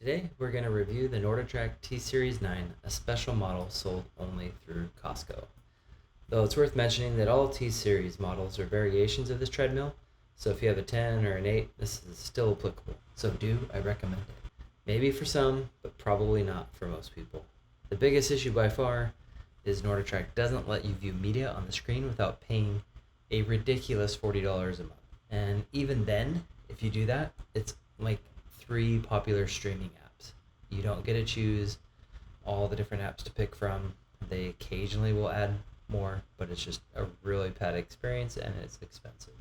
Today, we're going to review the NordicTrack T Series 9, a special model sold only through Costco. Though it's worth mentioning that all T Series models are variations of this treadmill, so if you have a 10 or an 8, this is still applicable. So I recommend it. Maybe for some, but probably not for most people. The biggest issue by far is NordicTrack doesn't let you view media on the screen without paying a ridiculous $40 a month. And even then, if you do that, it's like 3 popular streaming apps. You don't get to choose all the different apps to pick from. They occasionally will add more, but it's just a really bad experience and it's expensive.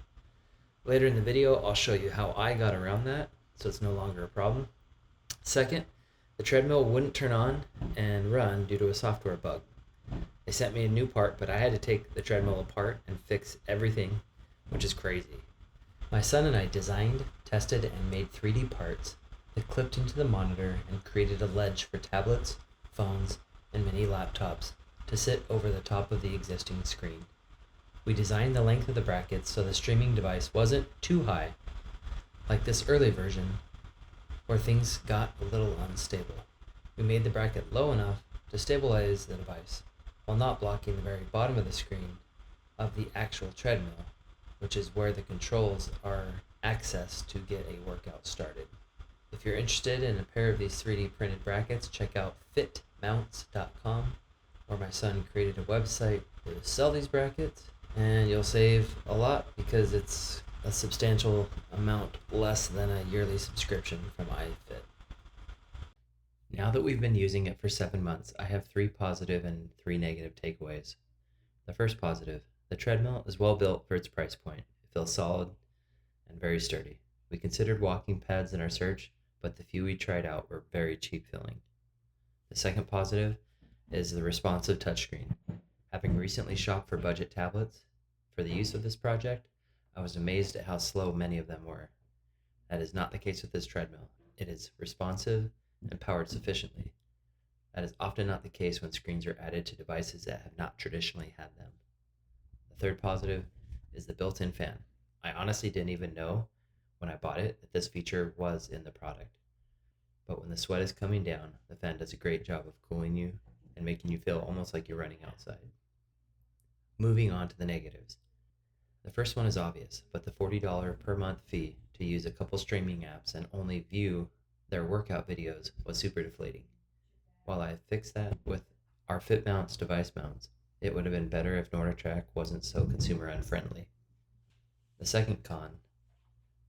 Later in the video, I'll show you how I got around that, so it's no longer a problem. Second, the treadmill wouldn't turn on and run due to a software bug. They sent me a new part, but I had to take the treadmill apart and fix everything, which is crazy. My son and I designed, tested, and made 3D parts that clipped into the monitor and created a ledge for tablets, phones, and mini laptops to sit over the top of the existing screen. We designed the length of the brackets so the streaming device wasn't too high, like this early version, where things got a little unstable. We made the bracket low enough to stabilize the device, while not blocking the very bottom of the screen of the actual treadmill, which is where the controls are accessed to get a workout started. If you're interested in a pair of these 3D printed brackets, check out fitmounts.com, where my son created a website to sell these brackets, and you'll save a lot because it's a substantial amount less than a yearly subscription from iFit. Now that we've been using it for 7 months, I have 3 positive and 3 negative takeaways. The first positive: the treadmill is well built for its price point. It feels solid and very sturdy. We considered walking pads in our search, but the few we tried out were very cheap feeling. The second positive is the responsive touchscreen. Having recently shopped for budget tablets for the use of this project, I was amazed at how slow many of them were. That is not the case with this treadmill. It is responsive and powered sufficiently. That is often not the case when screens are added to devices that have not traditionally had them. The third positive is the built-in fan. I honestly didn't even know when I bought it that this feature was in the product. But when the sweat is coming down, the fan does a great job of cooling you and making you feel almost like you're running outside. Moving on to the negatives. The first one is obvious, but the $40 per month fee to use a couple streaming apps and only view their workout videos was super deflating. While I fixed that with our FitMounts device mounts, it would have been better if NordicTrack wasn't so consumer unfriendly. The second con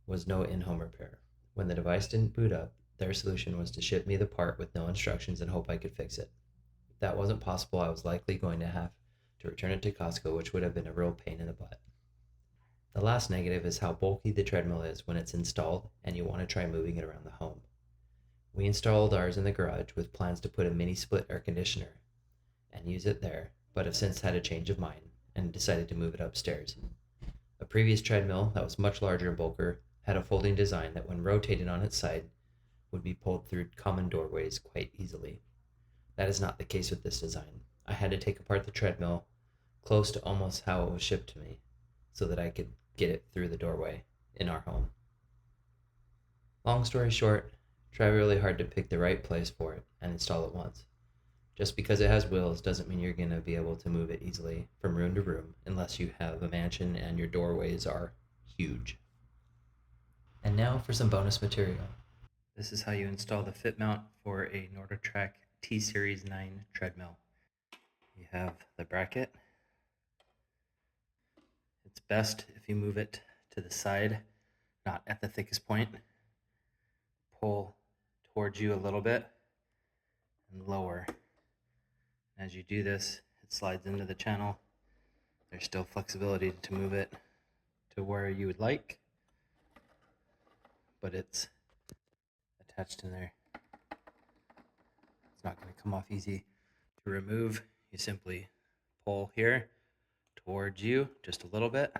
was no in-home repair. When the device didn't boot up, their solution was to ship me the part with no instructions and hope I could fix it. If that wasn't possible, I was likely going to have to return it to Costco, which would have been a real pain in the butt. The last negative is how bulky the treadmill is when it's installed and you want to try moving it around the home. We installed ours in the garage with plans to put a mini split air conditioner and use it there, but have since had a change of mind and decided to move it upstairs. A previous treadmill that was much larger and bulkier had a folding design that, when rotated on its side, would be pulled through common doorways quite easily. That is not the case with this design. I had to take apart the treadmill close to almost how it was shipped to me so that I could get it through the doorway in our home. Long story short, try really hard to pick the right place for it and install it once. Just because it has wheels doesn't mean you're going to be able to move it easily from room to room unless you have a mansion and your doorways are huge. And now for some bonus material. This is how you install the fit mount for a NordicTrack T Series 9 treadmill. You have the bracket. It's best if you move it to the side, not at the thickest point. Pull towards you a little bit and lower. As you do this, it slides into the channel. There's still flexibility to move it to where you would like, but it's attached in there. It's not going to come off easy to remove. You simply pull here towards you just a little bit,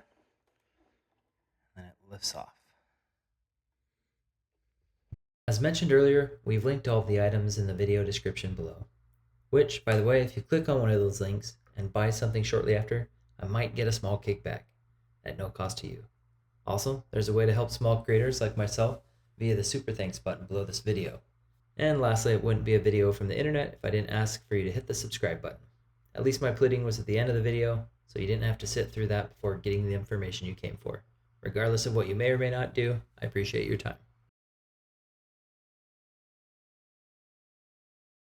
and it lifts off. As mentioned earlier, we've linked all of the items in the video description below. Which, by the way, if you click on one of those links and buy something shortly after, I might get a small kickback at no cost to you. Also, there's a way to help small creators like myself via the Super Thanks button below this video. And lastly, it wouldn't be a video from the internet if I didn't ask for you to hit the subscribe button. At least my pleading was at the end of the video, so you didn't have to sit through that before getting the information you came for. Regardless of what you may or may not do, I appreciate your time.